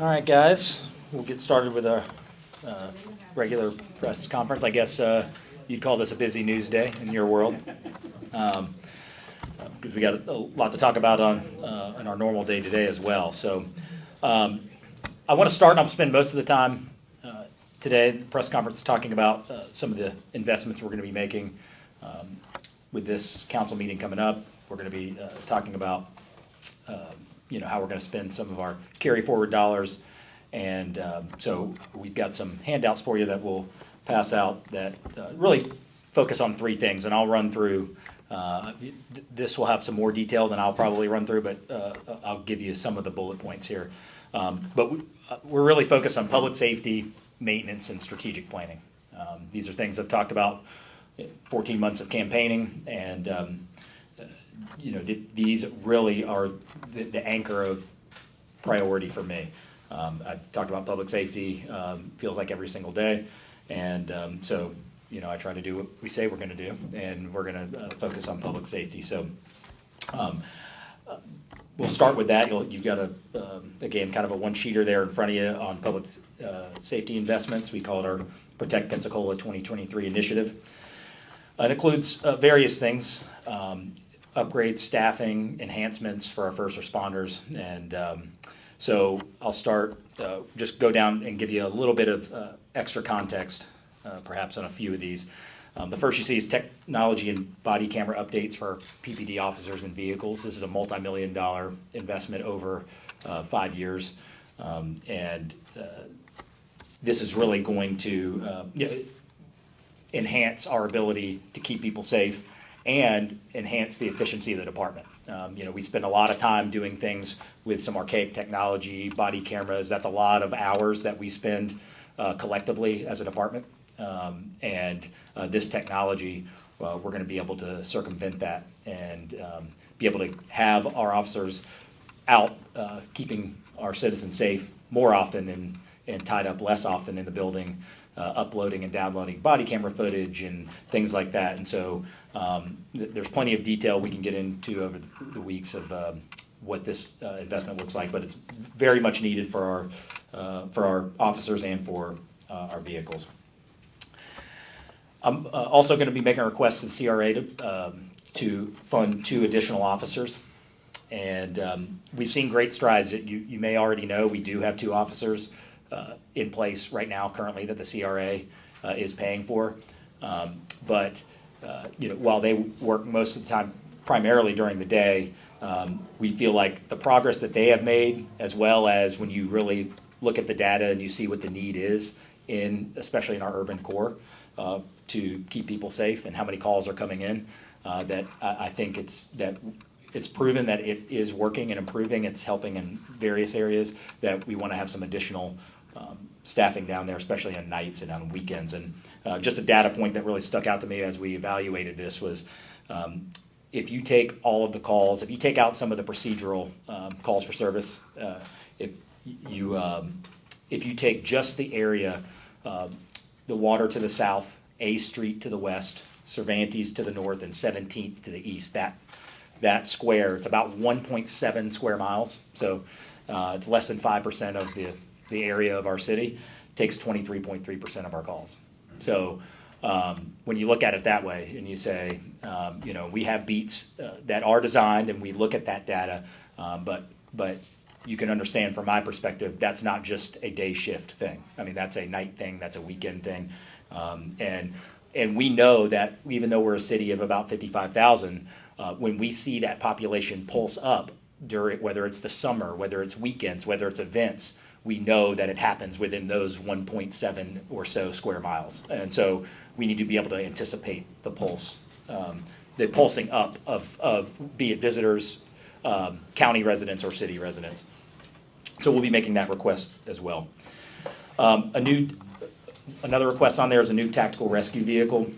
All right, guys, we'll get started with our regular press conference. I guess you'd call this a busy news day in your world, because we got a lot to talk about in our normal day today as well. So I want to start, and I'll spend most of the time today, the press conference, talking about some of the investments we're going to be making with this council meeting coming up. We're going to be talking about how we're going to spend some of our carry forward dollars. And so we've got some handouts for you that we'll pass out that really focus on three things. And I'll run through, this will have some more detail than I'll probably run through, but I'll give you some of the bullet points here. But we're really focused on public safety, maintenance, and strategic planning. These are things I've talked about 14 months of campaigning, and these really are the anchor of priority for me. I've talked about public safety, feels like every single day, and so I try to do what we say we're going to do, and we're going to focus on public safety. So we'll start with that. You've got again, kind of a one-sheeter there in front of you on public safety investments. We call it our Protect Pensacola 2023 initiative. It includes various things. Upgrades, staffing, enhancements for our first responders. And so I'll start, just go down and give you a little bit of extra context, perhaps on a few of these. The first you see is technology and body camera updates for PPD officers and vehicles. This is a multi-million-dollar investment over 5 years. And this is really going to enhance our ability to keep people safe and enhance the efficiency of the department. We spend a lot of time doing things with some archaic technology, body cameras. That's a lot of hours that we spend collectively as a department. And this technology, we're going to be able to circumvent that and be able to have our officers out keeping our citizens safe more often and tied up less often in the building, uploading and downloading body camera footage and things like that. And so there's plenty of detail we can get into over the weeks of what this investment looks like, but it's very much needed for our officers and for our vehicles. I'm also going to be making a request to the CRA to fund 2 additional officers. And we've seen great strides. You may already know we do have 2 officers in place right now currently that the CRA is paying for. But while they work most of the time primarily during the day, we feel like the progress that they have made, as well as when you really look at the data and you see what the need is especially in our urban core, to keep people safe and how many calls are coming in, that I think it's proven that it is working and improving. It's helping in various areas, that we want to have some additional staffing down there, especially on nights and on weekends. And just a data point that really stuck out to me as we evaluated this was, if you take all of the calls, if you take out some of the procedural calls for service, if you take just the area, the water to the south, A Street to the west, Cervantes to the north, and 17th to the east, that square, it's about 1.7 square miles. So it's less than 5% of the area of our city. It takes 23.3% of our calls. So when you look at it that way and you say, we have beats that are designed, and we look at that data, but you can understand from my perspective, that's not just a day shift thing. I mean, that's a night thing, that's a weekend thing. And we know that even though we're a city of about 55,000, when we see that population pulse up during, whether it's the summer, whether it's weekends, whether it's events, we know that it happens within those 1.7 or so square miles. And so we need to be able to anticipate the pulse, the pulsing up of be it visitors, county residents, or city residents. So we'll be making that request as well. Another request on there is a new tactical rescue vehicle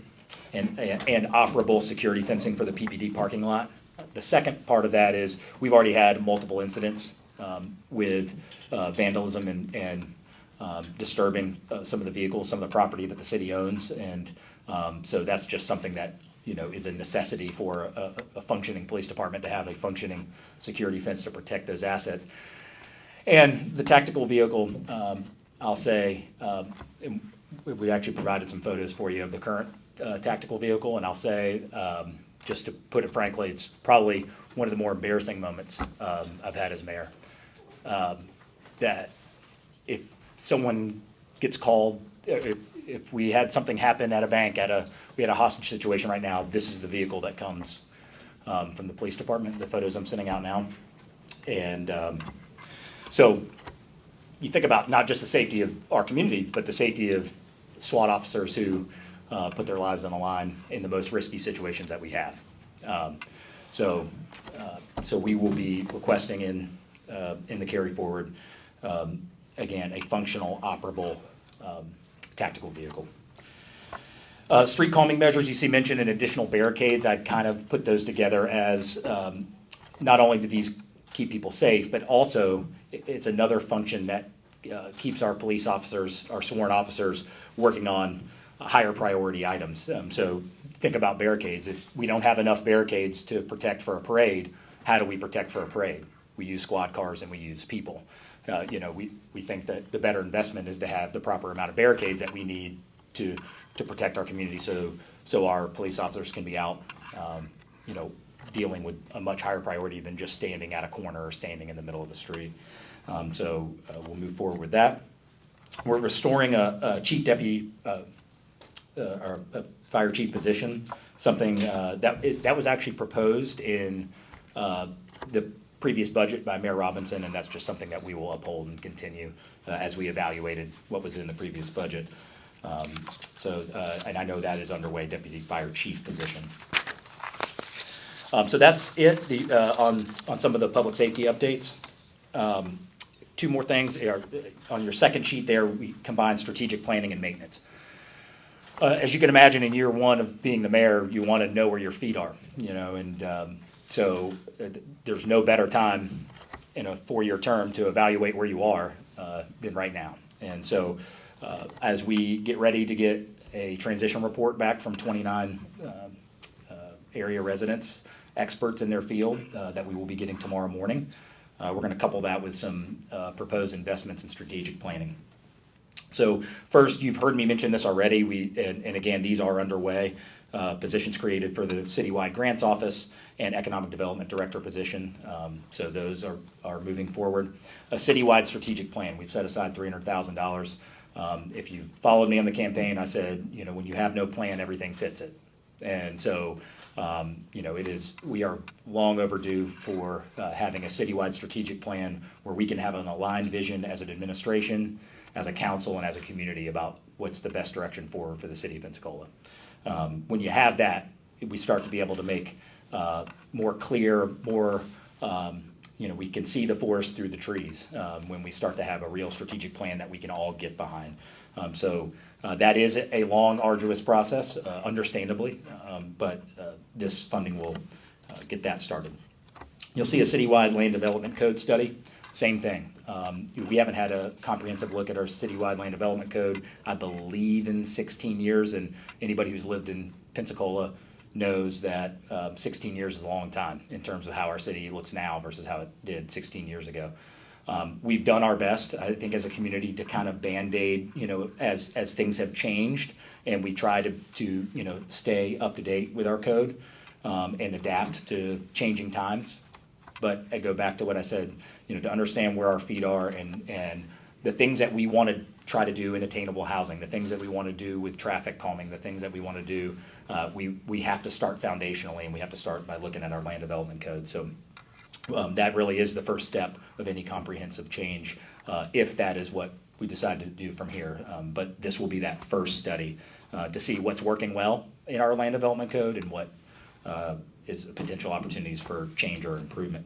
and operable security fencing for the PPD parking lot. The second part of that is we've already had multiple incidents with vandalism and disturbing some of the vehicles, some of the property that the city owns. And so that's just something that is a necessity for a functioning police department, to have a functioning security fence to protect those assets. And the tactical vehicle, I'll say, we actually provided some photos for you of the current tactical vehicle, and I'll say, just to put it frankly, it's probably one of the more embarrassing moments I've had as mayor. That if someone gets called, if we had something happen at a bank, we had a hostage situation right now, this is the vehicle that comes from the police department, the photos I'm sending out now. And so you think about not just the safety of our community, but the safety of SWAT officers who put their lives on the line in the most risky situations that we have. So we will be requesting in the carry forward, again, a functional, operable tactical vehicle. Street calming measures you see mentioned in additional barricades. I'd kind of put those together as not only do these keep people safe, but also it's another function that keeps our police officers, our sworn officers, working on higher priority items. So think about barricades. If we don't have enough barricades to protect for a parade, how do we protect for a parade? We use squad cars and we use people. We think that the better investment is to have the proper amount of barricades that we need to protect our community, so our police officers can be out, dealing with a much higher priority than just standing at a corner or standing in the middle of the street. So we'll move forward with that. We're restoring a chief deputy, or a fire chief position, something that was actually proposed in the previous budget by Mayor Robinson, and that's just something that we will uphold and continue as we evaluated what was in the previous budget. And I know that is underway, deputy fire chief position. So that's it on some of the public safety updates. Two more things. On your second sheet there, we combine strategic planning and maintenance. As you can imagine, in year one of being the mayor, you want to know where your feet are, so there's no better time in a 4-year term to evaluate where you are than right now. And so as we get ready to get a transition report back from 29 area residents, experts in their field that we will be getting tomorrow morning, we're going to couple that with some proposed investments in strategic planning. So first, you've heard me mention this already, and again, these are underway. Positions created for the citywide grants office and economic development director position. So those are moving forward. A citywide strategic plan, we've set aside $300,000. If you followed me on the campaign, I said, when you have no plan, everything fits it. And so, we are long overdue for having a citywide strategic plan where we can have an aligned vision as an administration, as a council, and as a community about what's the best direction for the city of Pensacola. When you have that, we start to be able to make more clear, we can see the forest through the trees when we start to have a real strategic plan that we can all get behind. So that is a long, arduous process, understandably, but this funding will get that started. You'll see a citywide land development code study. Same thing. We haven't had a comprehensive look at our citywide land development code, I believe, in 16 years, and anybody who's lived in Pensacola knows that 16 years is a long time in terms of how our city looks now versus how it did 16 years ago. We've done our best, I think, as a community to kind of Band-Aid, as things have changed, and we try to stay up to date with our code and adapt to changing times. But I go back to what I said, to understand where our feet are and the things that we want to try to do in attainable housing, the things that we want to do with traffic calming, the things that we want to do, we have to start foundationally, and we have to start by looking at our land development code. So that really is the first step of any comprehensive change, if that is what we decide to do from here. But this will be that first study to see what's working well in our land development code and what is potential opportunities for change or improvement.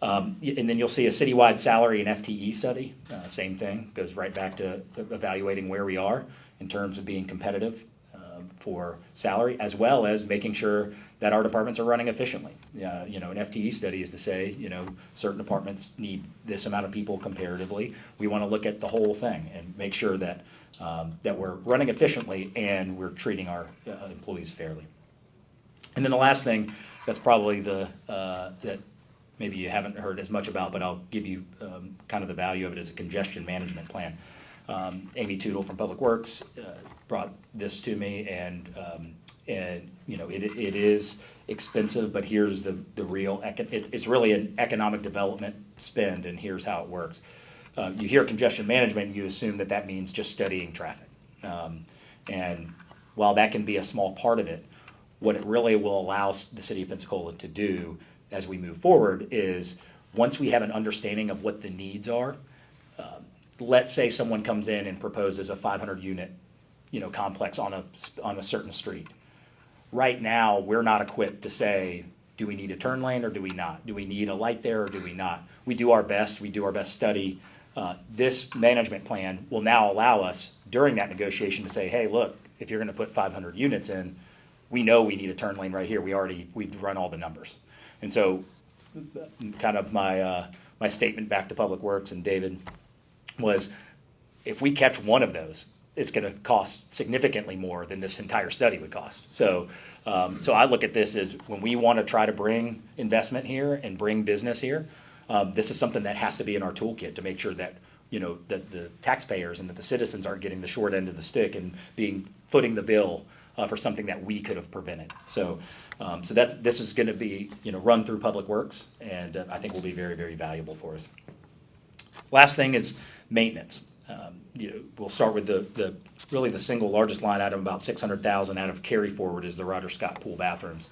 And then you'll see a citywide salary and FTE study. Same thing, goes right back to evaluating where we are in terms of being competitive for salary, as well as making sure that our departments are running efficiently. An FTE study is to say, certain departments need this amount of people comparatively. We want to look at the whole thing and make sure that we're running efficiently and we're treating our employees fairly. And then the last thing, that's probably that maybe you haven't heard as much about, but I'll give you kind of the value of it as a congestion management plan. Amy Tootle from Public Works brought this to me, and you know, it is expensive, but here's the real, it's really an economic development spend, and here's how it works. You hear congestion management, and you assume that that means just studying traffic. And while that can be a small part of it, what it really will allow the City of Pensacola to do as we move forward is, once we have an understanding of what the needs are, let's say someone comes in and proposes a 500 unit, you know, complex on a certain street. Right now, we're not equipped to say, do we need a turn lane or do we not? Do we need a light there or do we not? We do our best study. This management plan will now allow us during that negotiation to say, hey, look, if you're gonna put 500 units in, we know we need a turn lane right here. We've run all the numbers. And so kind of my statement back to Public Works and David was, if we catch one of those, it's going to cost significantly more than this entire study would cost. So I look at this as, when we want to try to bring investment here and bring business here, this is something that has to be in our toolkit to make sure that, you know, that the taxpayers and that the citizens aren't getting the short end of the stick and footing the bill for something that we could have prevented. So this is going to be, you know, run through Public Works, and I think will be very, very valuable for us. Last thing is maintenance. You know, we'll start with the really the single largest line item, about $600,000 out of carry forward, is the Roger Scott pool bathrooms.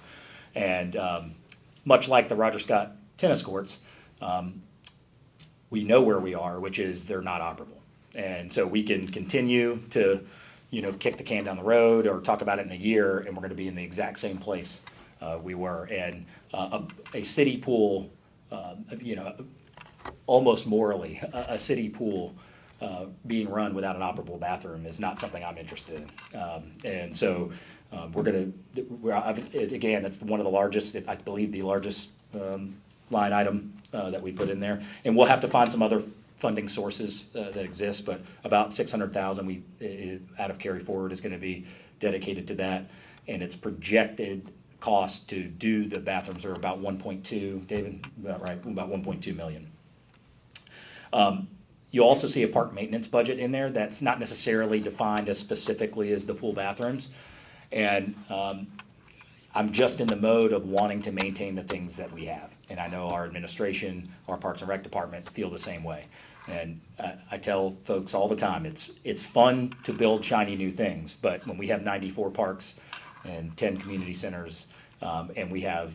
And much like the Roger Scott tennis courts, we know where we are, which is they're not operable. And so we can continue to, you know, kick the can down the road or talk about it in a year, and we're going to be in the exact same place we were. And a city pool, you know, almost morally, a city pool being run without an operable bathroom is not something I'm interested in. And so again, it's one of the largest, I believe the largest line item that we put in there. And we'll have to find some other funding sources that exist, but about $600,000 out of carry forward is going to be dedicated to that. And its projected cost to do the bathrooms are about 1.2, David, about right, about 1.2 million. You'll also see a park maintenance budget in there that's not necessarily defined as specifically as the pool bathrooms. And I'm just in the mode of wanting to maintain the things that we have. And I know our administration, our Parks and Rec department feel the same way. And I tell folks all the time, it's fun to build shiny new things, but when we have 94 parks and 10 community centers, and we have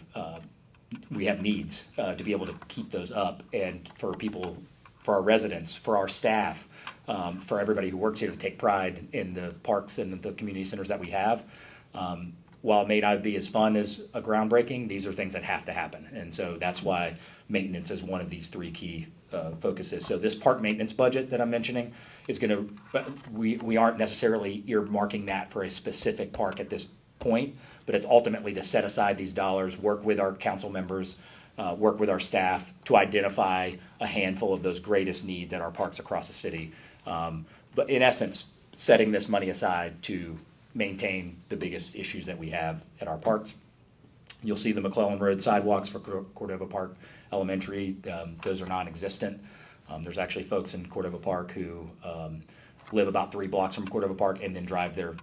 needs to be able to keep those up, and for people, for our residents, for our staff, for everybody who works here to take pride in the parks and the community centers that we have. While it may not be as fun as a groundbreaking, these are things that have to happen. And so that's why maintenance is one of these three key focuses. So this park maintenance budget that I'm mentioning is going to, we aren't necessarily earmarking that for a specific park at this point, but it's ultimately to set aside these dollars, work with our council members, work with our staff to identify a handful of those greatest needs at our parks across the city. But in essence, setting this money aside to maintain the biggest issues that we have at our parks. You'll see the McClellan Road sidewalks for Cordova Park Elementary. Those are non-existent. There's actually folks in Cordova Park who live about 3 blocks from Cordova Park and then drive their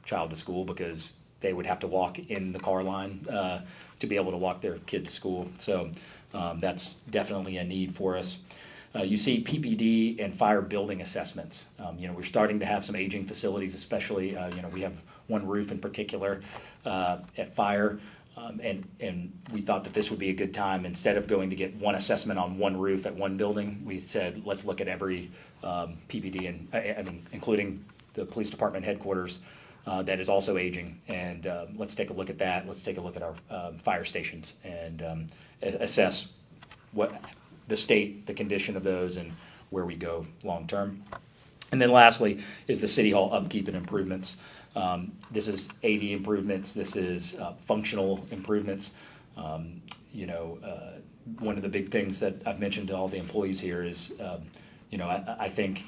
child to school because they would have to walk in the car line to be able to walk their kid to school. So that's definitely a need for us. You see PPD and fire building assessments. You know, we're starting to have some aging facilities, especially, you know, we have one roof in particular at fire, and we thought that this would be a good time. Instead of going to get one assessment on one roof at one building, we said, let's look at every PPD, and I mean, including the police department headquarters that is also aging. And let's take a look at that. Let's take a look at our fire stations and assess what the state, the condition of those, and where we go long term. And then lastly is the City Hall upkeep and improvements. This is AV improvements. This is functional improvements. You know, one of the big things that I've mentioned to all the employees here is, you know, I think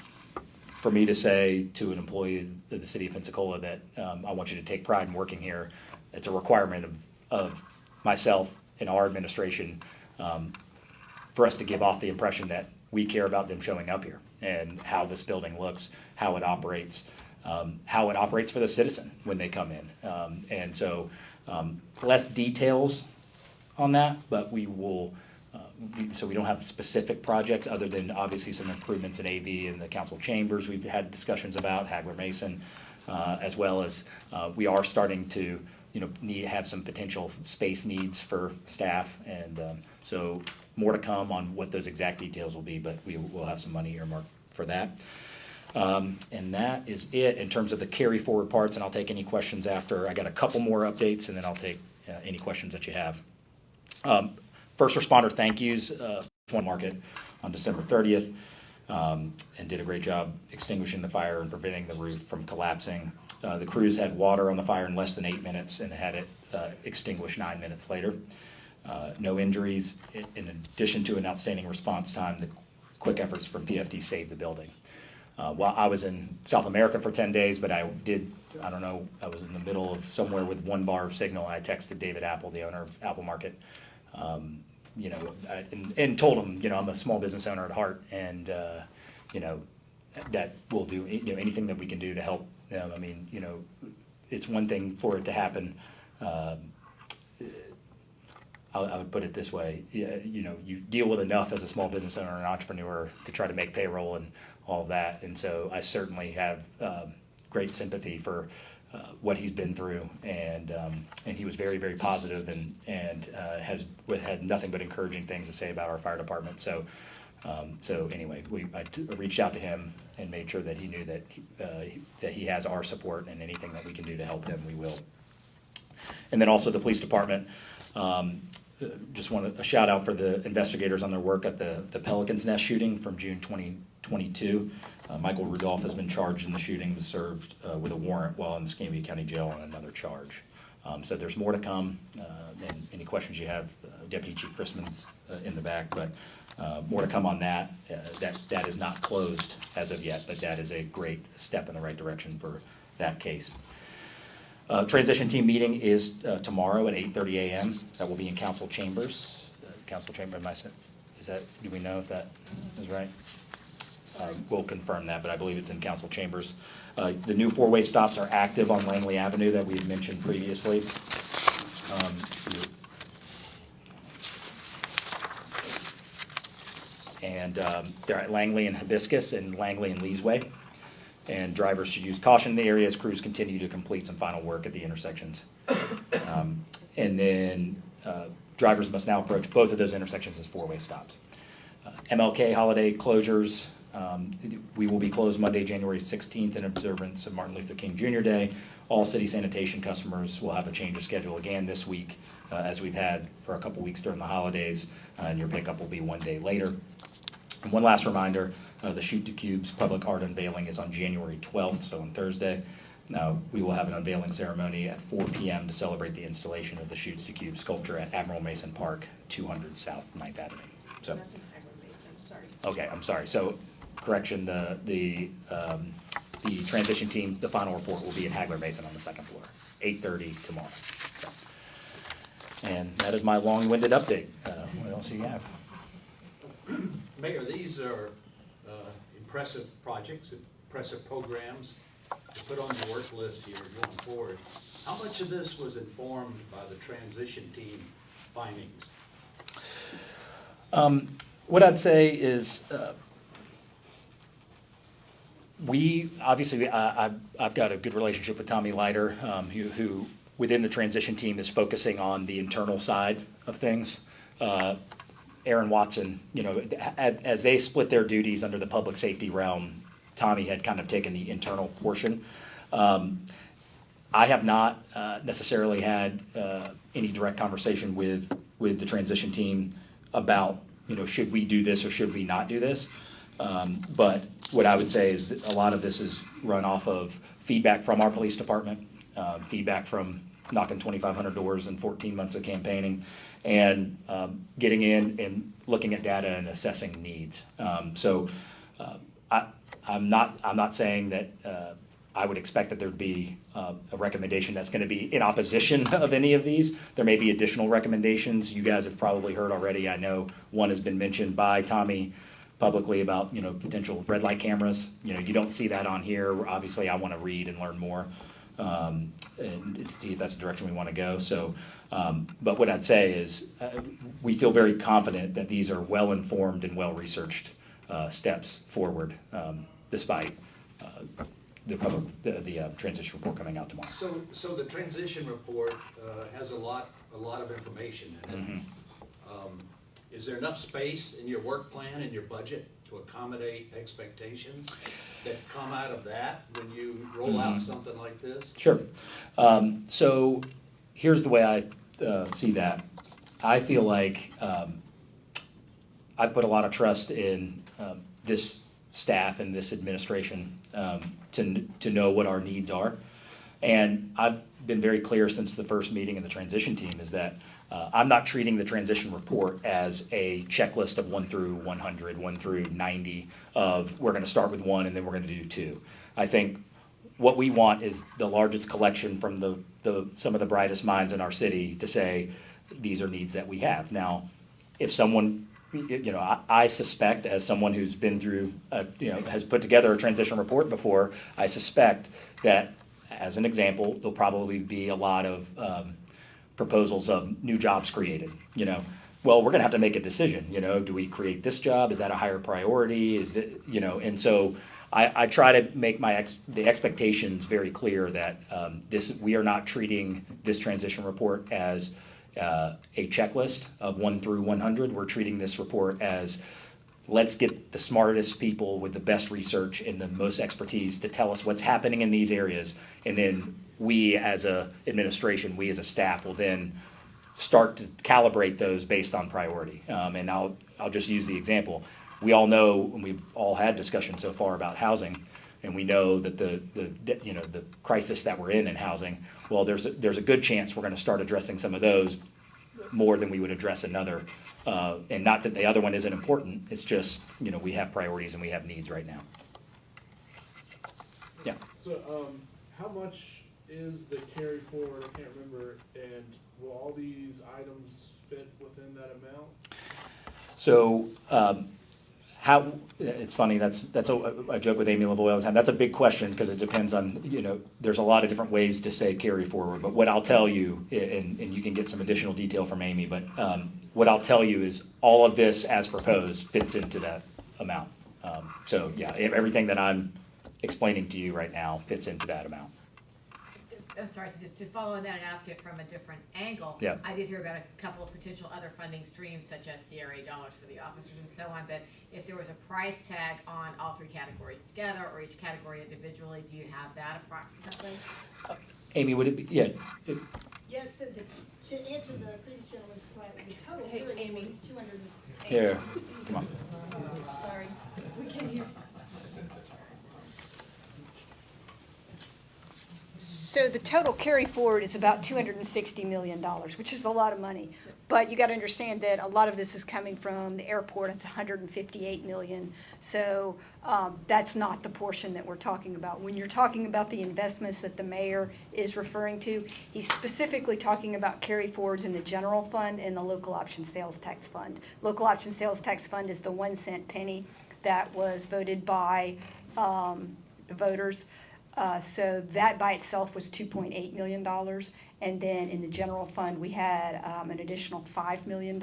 for me to say to an employee of the City of Pensacola that I want you to take pride in working here, it's a requirement of myself and our administration for us to give off the impression that we care about them showing up here and how this building looks, how it operates for the citizen when they come in. And so less details on that, but we will, so we don't have specific projects other than obviously some improvements in AV in the council chambers we've had discussions about, Hagler Mason, as well as we are starting to have some potential space needs for staff, and so more to come on what those exact details will be, but we will have some money earmarked for that. And that is it in terms of the carry forward parts, and I'll take any questions after. I got a couple more updates, and then I'll take any questions that you have. First responder thank yous, one market on December 30th, and did a great job extinguishing the fire and preventing the roof from collapsing. The crews had water on the fire in less than 8 minutes and had it extinguished 9 minutes later. No injuries. In addition to an outstanding response time, the quick efforts from PFD saved the building. Well, I was in South America for 10 days, but I was in the middle of somewhere with 1 bar of signal, and I texted David Apple, the owner of Apple Market, and told him, I'm a small business owner at heart, and, that we'll do, anything that we can do to help them. I mean, it's one thing for it to happen. I would put it this way, you deal with enough as a small business owner and entrepreneur to try to make payroll and all of that. And so I certainly have great sympathy for what he's been through, and he was very, very positive and has had nothing but encouraging things to say about our fire department. So anyway, I reached out to him and made sure that he knew that he has our support, and anything that we can do to help him, we will. And then also the police department. Just want a shout out for the investigators on their work at the Pelican's Nest shooting from June 2022. Michael Rudolph has been charged in the shooting, was served with a warrant while in the Escambia County Jail on another charge. So there's more to come, and any questions you have, Deputy Chief Chrisman's in the back, but more to come on that. That is not closed as of yet, but that is a great step in the right direction for that case. Transition team meeting is tomorrow at 8:30 a.m. That will be in council chambers. Council chamber, do we know if that is right? We'll confirm that, but I believe it's in council chambers. The new 4-way stops are active on Langley Avenue that we had mentioned previously. And they're at Langley and Hibiscus and Langley and Leesway. And drivers should use caution in the area as crews continue to complete some final work at the intersections. And then drivers must now approach both of those intersections as 4-way stops. MLK holiday closures. We will be closed Monday, January 16th in observance of Martin Luther King Jr. Day. All city sanitation customers will have a change of schedule again this week, as we've had for a couple weeks during the holidays, and your pickup will be 1 day later. And one last reminder, the Shoot to Cubes public art unveiling is on January 12th, so on Thursday. Now, we will have an unveiling ceremony at 4 p.m. to celebrate the installation of the Shoots to Cubes sculpture at Admiral Mason Park, 200 South 9th Avenue. So, that's an Admiral Mason, sorry. Okay, I'm sorry. So, correction, the transition team, the final report will be in Hagler Mason on the 2nd floor, 8:30 tomorrow. So, and that is my long-winded update. What else do you have? Mayor, these are impressive projects, impressive programs to put on the work list here going forward. How much of this was informed by the transition team findings? What I'd say is I've got a good relationship with Tommy Leiter, who within the transition team is focusing on the internal side of things. Aaron Watson, as they split their duties under the public safety realm, Tommy had kind of taken the internal portion. I have not necessarily had any direct conversation with the transition team about, should we do this or should we not do this? But what I would say is that a lot of this is run off of feedback from our police department, feedback from knocking 2,500 doors in 14 months of campaigning, and getting in and looking at data and assessing needs. I'm not saying that I would expect that there'd be a recommendation that's going to be in opposition of any of these. There may be additional recommendations. You guys have probably heard already. I know one has been mentioned by Tommy publicly about, potential red light cameras. You don't see that on here. Obviously, I want to read and learn more and see if that's the direction we want to go. So, but what I'd say is we feel very confident that these are well-informed and well-researched steps forward, despite the transition report coming out tomorrow. So the transition report has a lot of information in it. Mhm. Is there enough space in your work plan and your budget to accommodate expectations that come out of that when you roll out something like this? Sure. So here's the way I see that. I feel like I put a lot of trust in this staff and this administration to know what our needs are. And I've been very clear since the first meeting of the transition team is that I'm not treating the transition report as a checklist of 1 through 100, 1 through 90 of we're going to start with 1 and then we're going to do 2. I think what we want is the largest collection from some of the brightest minds in our city to say these are needs that we have. Now, if someone, I suspect as someone who's been through, has put together a transition report before, I suspect that as an example, there'll probably be a lot of proposals of new jobs created, well, we're going to have to make a decision, do we create this job? Is that a higher priority? Is it, and so I try to make the expectations very clear that we are not treating this transition report as a checklist of 1 through 100. We're treating this report as let's get the smartest people with the best research and the most expertise to tell us what's happening in these areas. And then we as a administration, we as a staff will then start to calibrate those based on priority. And I'll just use the example. We all know, and we've all had discussions so far about housing, and we know that the crisis that we're in housing, well, there's a good chance we're going to start addressing some of those more than we would address another. And not that the other one isn't important, it's just, we have priorities and we have needs right now. Yeah. So, how much is the carry forward? I can't remember. And will all these items fit within that amount? So, it's funny, that's I joke with Amy LeBoy all the time. That's a big question because it depends on, there's a lot of different ways to say carry forward. But what I'll tell you, and you can get some additional detail from Amy, but what I'll tell you is all of this as proposed fits into that amount. So yeah, everything that I'm explaining to you right now fits into that amount. Sorry, to follow on that and ask it from a different angle. Yeah. I did hear about a couple of potential other funding streams such as CRA dollars for the officers and so on, but if there was a price tag on all 3 categories together or each category individually, do you have that approximately? Amy, would it be, yeah. Yeah, so to answer the previous gentleman's question, the total Hey, hearing Amy. is 200. Here, come on. Sorry. We can hear. So the total carry forward is about $260 million, which is a lot of money. But you got to understand that a lot of this is coming from the airport. It's $158 million. So that's not the portion that we're talking about. When you're talking about the investments that the mayor is referring to, he's specifically talking about carry forwards in the general fund and the local option sales tax fund. Local option sales tax fund is the 1 cent penny that was voted by voters. So that by itself was $2.8 million. And then in the general fund, we had an additional $5 million.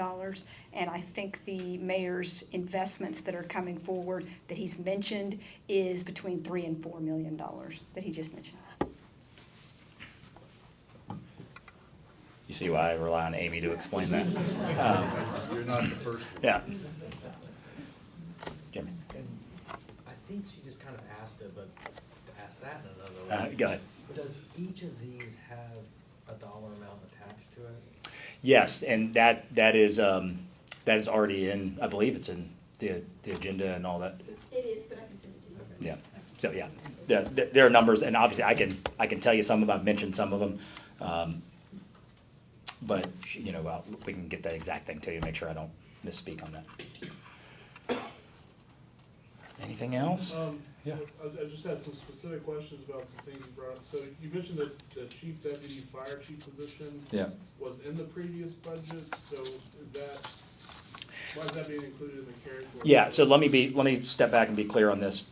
And I think the mayor's investments that are coming forward that he's mentioned is between $3 and $4 million that he just mentioned. You see why I rely on Amy to explain that. You're not the first. Yeah. Jimmy. And I think she just kind of asked it, but to ask that in another way. Go ahead. Does each of these have a dollar amount attached to it? Yes, and that is already in, I believe it's in the agenda and all that. It is, but I can send it to you. Yeah. So yeah, there are numbers, and obviously I can tell you some of them. I've mentioned some of them, but we can get the exact thing to you. Make sure I don't misspeak on that. Anything else? Yeah. I just had some specific questions about some things you brought up. So you mentioned that the chief deputy fire chief position Yeah. was in the previous budget, so why is that being included in the carry forward? Yeah, so let me step back and be clear on this.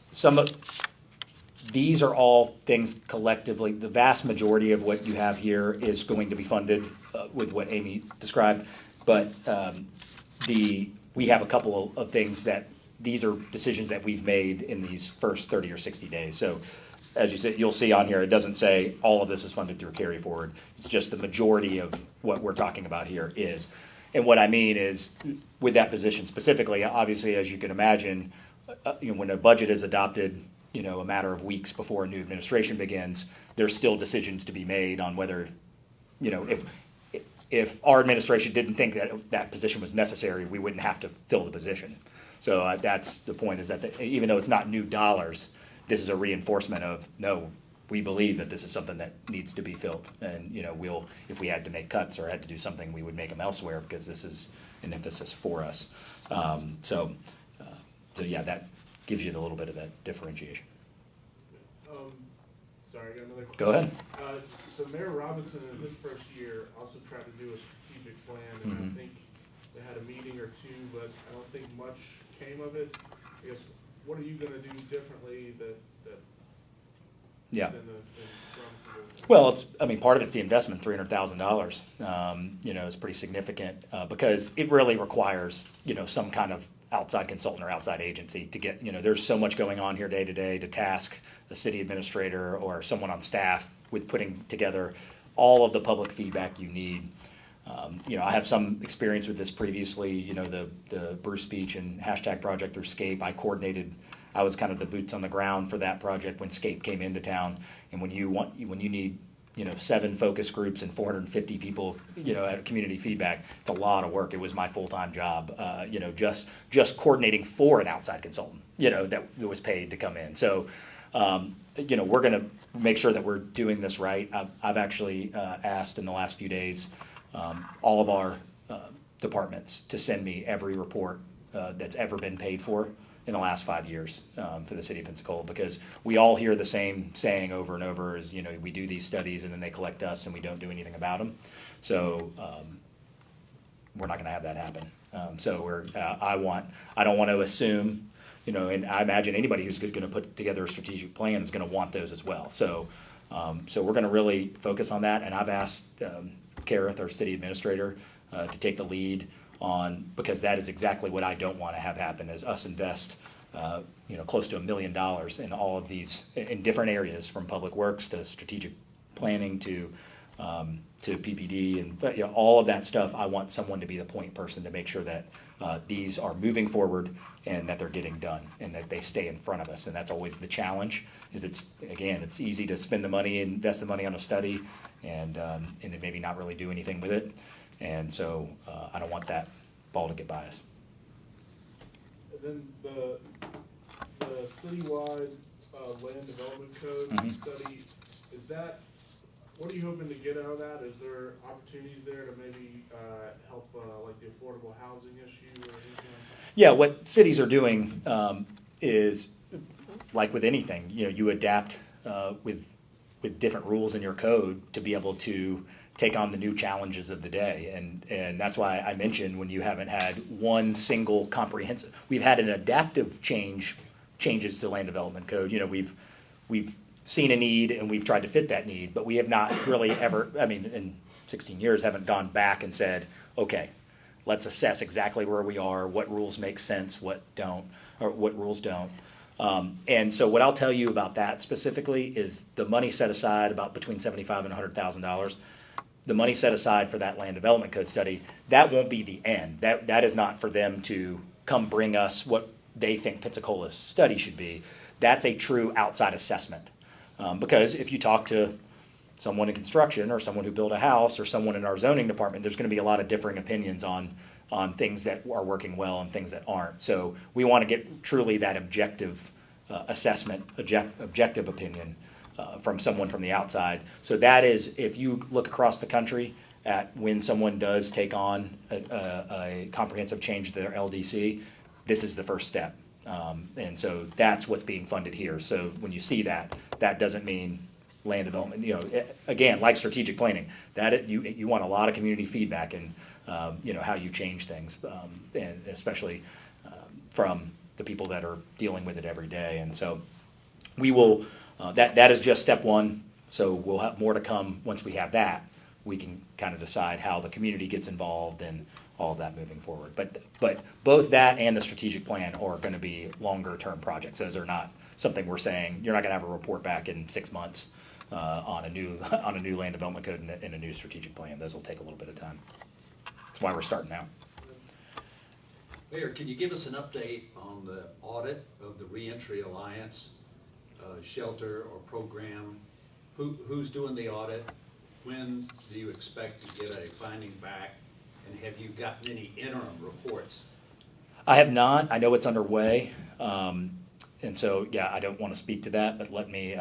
These are all things collectively, the vast majority of what you have here is going to be funded with what Amy described. But we have a couple of things that, these are decisions that we've made in these first 30 or 60 days. So as you said, you'll see on here, it doesn't say all of this is funded through carry forward. It's just the majority of what we're talking about here is. And what I mean is, with that position specifically, obviously, as you can imagine, when a budget is adopted, a matter of weeks before a new administration begins, there's still decisions to be made on whether, if our administration didn't think that that position was necessary, we wouldn't have to fill the position. So that's the point, is that even though it's not new dollars, this is a reinforcement of, no, we believe that this is something that needs to be filled. And, if we had to make cuts or had to do something, we would make them elsewhere, because this is an emphasis for us. So yeah, that gives you a little bit of that differentiation. Sorry, I got another question. Go ahead. So Mayor Robinson, in his first year, also tried to do a strategic plan, and Mhm. I think they had a meeting or two, but I don't think much came of it. I guess, what are you gonna do differently that Yeah. than Robinson did? Well, part of it's the investment, $300,000. It's pretty significant because it really requires, some kind of outside consultant or outside agency to get, there's so much going on here day to day to task a city administrator or someone on staff with putting together all of the public feedback you need. I have some experience with this previously, the Bruce Beach and hashtag project through SCAPE. I was kind of the boots on the ground for that project when SCAPE came into town. And when you need, 7 focus groups and 450 people, at community feedback, it's a lot of work. It was my full-time job, just coordinating for an outside consultant, that was paid to come in. So, we're going to make sure that we're doing this right. I've actually asked in the last few days all of our departments to send me every report that's ever been paid for in the last 5 years for the city of Pensacola, because we all hear the same saying over and over is, we do these studies and then they collect us and we don't do anything about them. So we're not going to have that happen. So I don't want to assume, and I imagine anybody who's going to put together a strategic plan is going to want those as well. So we're going to really focus on that. And I've asked Kareth, our city administrator, to take the lead on, because that is exactly what I don't want to have happen, is us invest close to $1 million in all of these, in different areas, from public works to strategic planning to PPD and all of that stuff. I want someone to be the point person to make sure that these are moving forward and that they're getting done and that they stay in front of us. And that's always the challenge, is it's easy to spend the money, invest the money on a study and then maybe not really do anything with it. And so I don't want that ball to get by us. And then the citywide land development code Mhm. study, what are you hoping to get out of that? Is there opportunities there to maybe help like the affordable housing issue or anything like that? Yeah, what cities are doing is, like with anything, you adapt with different rules in your code to be able to take on the new challenges of the day. And that's why I mentioned, when you haven't had one single comprehensive, we've had an adaptive changes to land development code. We've seen a need and we've tried to fit that need, but we have not really ever, in 16 years, haven't gone back and said, okay, let's assess exactly where we are, what rules make sense, what don't, or what rules don't. And so what I'll tell you about that specifically is the money set aside, about between $75,000 and $100,000, the money set aside for that land development code study, that won't be the end. That is not for them to come bring us what they think Pensacola's study should be. That's a true outside assessment. Because if you talk to someone in construction or someone who built a house or someone in our zoning department, there's going to be a lot of differing opinions on things that are working well and things that aren't. So we want to get truly that objective assessment, objective opinion from someone from the outside. So that is, if you look across the country at when someone does take on a comprehensive change to their LDC, this is the first step. And so that's what's being funded here. So when you see that, that doesn't mean land development. Again, like strategic planning, that you want a lot of community feedback and how you change things, and especially from the people that are dealing with it every day. And so we will. That is just step one. So we'll have more to come once we have that. We can kind of decide how the community gets involved and all of that moving forward. But both that and the strategic plan are going to be longer term projects. Those are not something we're saying you're not going to have a report back in 6 months on a new land development code and a new strategic plan. Those will take a little bit of time. That's why we're starting now. Mayor, can you give us an update on the audit of the Reentry Alliance shelter or program? Who's doing the audit? When do you expect to get a finding back? And have you gotten any interim reports? I have not. I know it's underway. And so, yeah, I don't want to speak to that, but let me,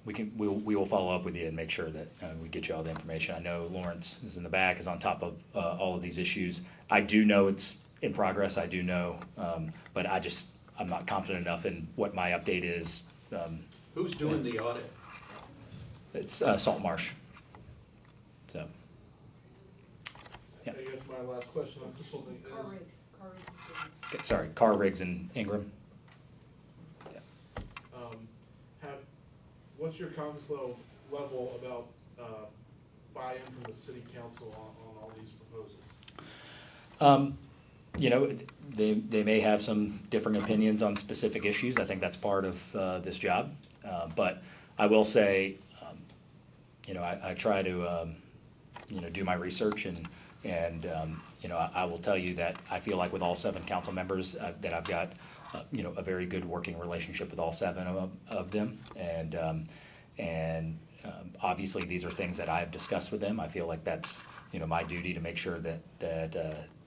we will follow up with you and make sure that we get you all the information. I know Lawrence is in the back, is on top of all of these issues. I do know it's in progress. I do know, but I'm not confident enough in what my update is. Who's doing the audit? It's Salt Marsh. So, yeah. I guess my last question on this one is, Okay, sorry, Carr, Riggs, and Ingram. what's your confidence level about buy-in from the city council on all these proposals? They may have some different opinions on specific issues. I think that's part of this job. But I will say, I try to, do my research and I will tell you that I feel like with all 7 council members that I've got, a very good working relationship with all 7 of them. And obviously these are things that I've discussed with them. I feel like that's, my duty to make sure that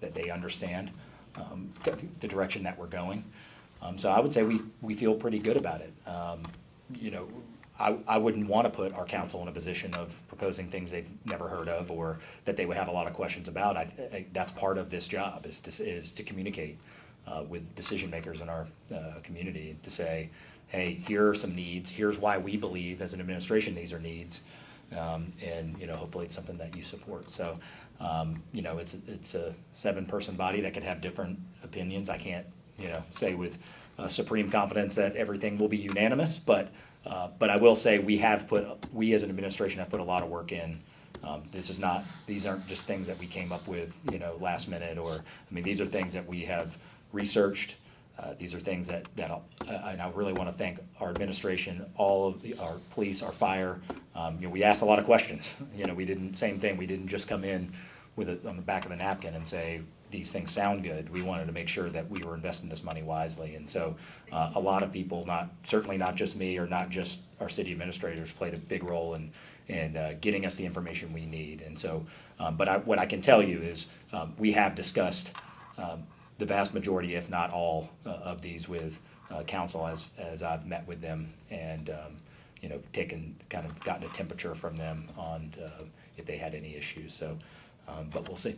they understand the direction that we're going. So I would say we feel pretty good about it. I wouldn't want to put our council in a position of proposing things they've never heard of or that they would have a lot of questions about. That's part of this job is to communicate with decision makers in our community to say, hey, here are some needs. Here's why we believe as an administration these are needs. And hopefully it's something that you support. So it's a 7-person body that could have different opinions. I can't say with supreme confidence that everything will be unanimous, but I will say we as an administration have put a lot of work in. These aren't just things that we came up with last minute, or these are things that we have researched. These are things that and I really want to thank our administration, all of our police, our fire. We asked a lot of questions. We didn't just come in with it on the back of a napkin and say these things sound good. We wanted to make sure that we were investing this money wisely. And so a lot of people, certainly not just me or not just our city administrators, played a big role in getting us the information we need. And so, what I can tell you is we have discussed the vast majority, if not all, of these with council as I've met with them and gotten a temperature from them on if they had any issues. So, but we'll see.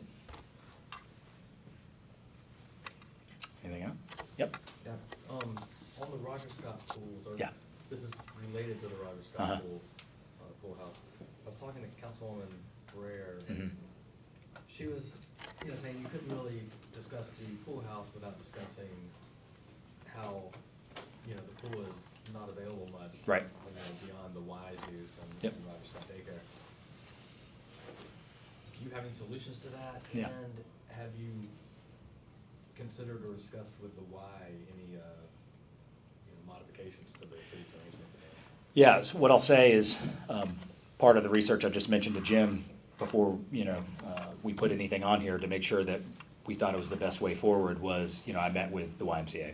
Anything else? Yep. Yeah, on the Roger Scott pools, Yeah. This is related to the Roger Scott pool house. I was talking to Councilwoman Brer. Mhm. She was, saying you couldn't really discuss the pool house without discussing how, the pool is not available much. Right. Beyond the wise use and Yep. Roger Scott daycare. Do you have any solutions to that? Yeah. And have you considered or discussed with the Y any modifications to the city's arrangement? Yeah, so what I'll say is part of the research I just mentioned to Jim before we put anything on here to make sure that we thought it was the best way forward was I met with the YMCA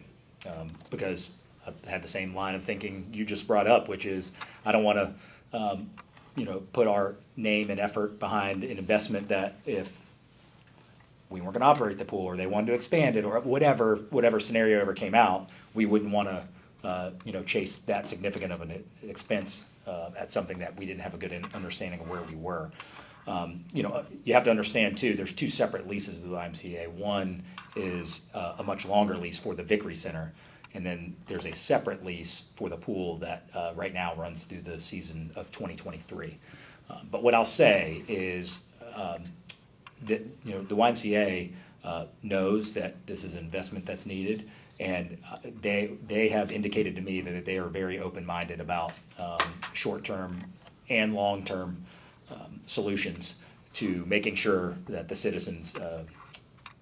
because I had the same line of thinking you just brought up, which is I don't want to put our name and effort behind an investment that if we weren't going to operate the pool or they wanted to expand it or whatever scenario ever came out, we wouldn't want to chase that significant of an expense at something that we didn't have a good understanding of where we were. You have to understand too, there's 2 separate leases with the YMCA. One is a much longer lease for the Vickery Center, And then there's a separate lease for the pool that right now runs through the season of 2023. But what I'll say is that, you know, the YMCA knows that this is an investment that's needed, and they have indicated to me that they are very open-minded about short-term and long-term solutions to making sure that the citizens,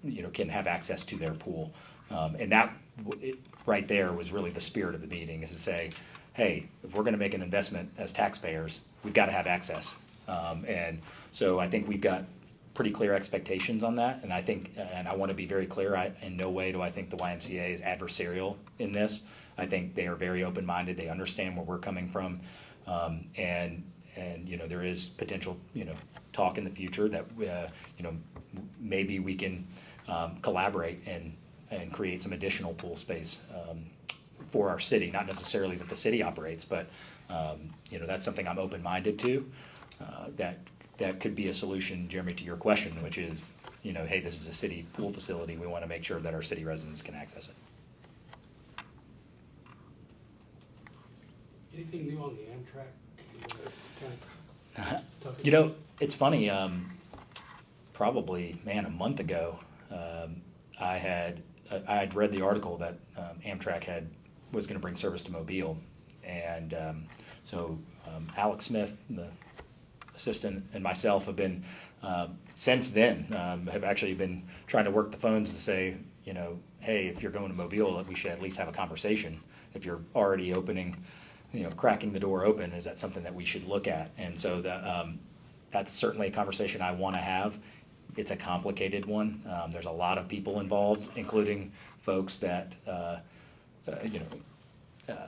you know, can have access to their pool. And that right there was really the spirit of the meeting, is to say, hey, if we're going to make an investment as taxpayers, we've got to have access. And so I think we've got pretty clear expectations on that. And I think, and I want to be very clear, in no way do I think the YMCA is adversarial in this. I think they are very open-minded. They understand where we're coming from. And you know, there is potential, you know, talk in the future that, you know, maybe we can collaborate and create some additional pool space for our city. Not necessarily that the city operates, but you know, that's something I'm open-minded to. That could be a solution, Jeremy, to your question, which is, you know, hey, this is a city pool facility. We want to make sure that our city residents can access it. Anything new on the Amtrak? You know, it's funny, probably, man, a month ago, I had read the article that Amtrak was going to bring service to Mobile. And so Alex Smith, the assistant, and myself have been, since then, have actually been trying to work the phones to say, you know, hey, if you're going to Mobile, we should at least have a conversation. If you're already opening, you know, cracking the door open, is that something that we should look at? And so that's certainly a conversation I want to have. It's a complicated one. There's a lot of people involved, including folks that, you know,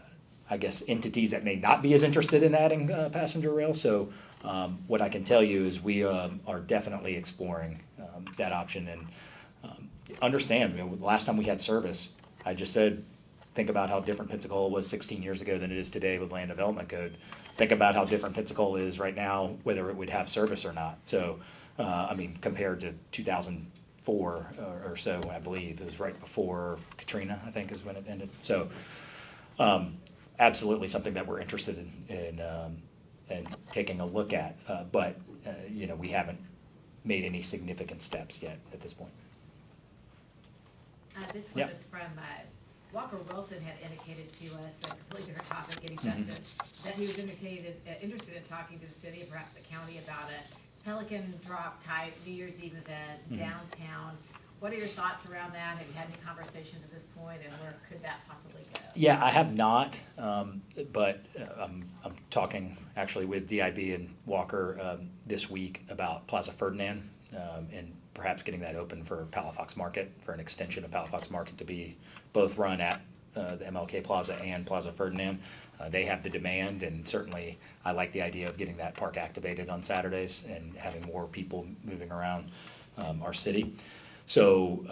I guess entities that may not be as interested in adding passenger rail. So what I can tell you is we are definitely exploring that option. And understand, you know, the last time we had service, I just said, think about how different Pensacola was 16 years ago than it is today with land development code. Think about how different Pensacola is right now, whether it would have service or not. So, I mean, compared to 2004 or so, I believe it was right before Katrina, I think is when it ended. So, absolutely something that we're interested in taking a look at. But, you know, we haven't made any significant steps yet at this point. This one Yep. is from Walker Wilson had indicated to us, that completely different topic, getting vested, that he was interested in talking to the city, perhaps the county, about a Pelican drop type New Year's Eve event downtown. What are your thoughts around that? Have you had any conversations at this point, and where could that possibly go? Yeah, I have not, but I'm talking actually with DIB and Walker this week about Plaza Ferdinand and perhaps getting that open for Palafox Market, for an extension of Palafox Market to be both run at the MLK Plaza and Plaza Ferdinand. They have the demand, and certainly I like the idea of getting that park activated on Saturdays and having more people moving around our city. So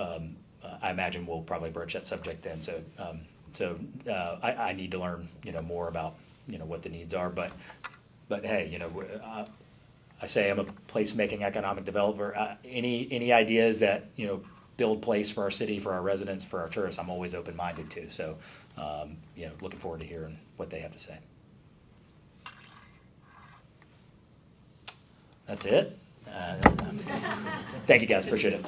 I imagine we'll probably broach that subject then. So I need to learn, you know, more about, you know, what the needs are. But hey, you know, I say I'm a place-making economic developer. Any ideas that, you know, build place for our city, for our residents, for our tourists, I'm always open-minded to. So, you know, looking forward to hearing what they have to say. That's it. Thank you, guys. Appreciate it.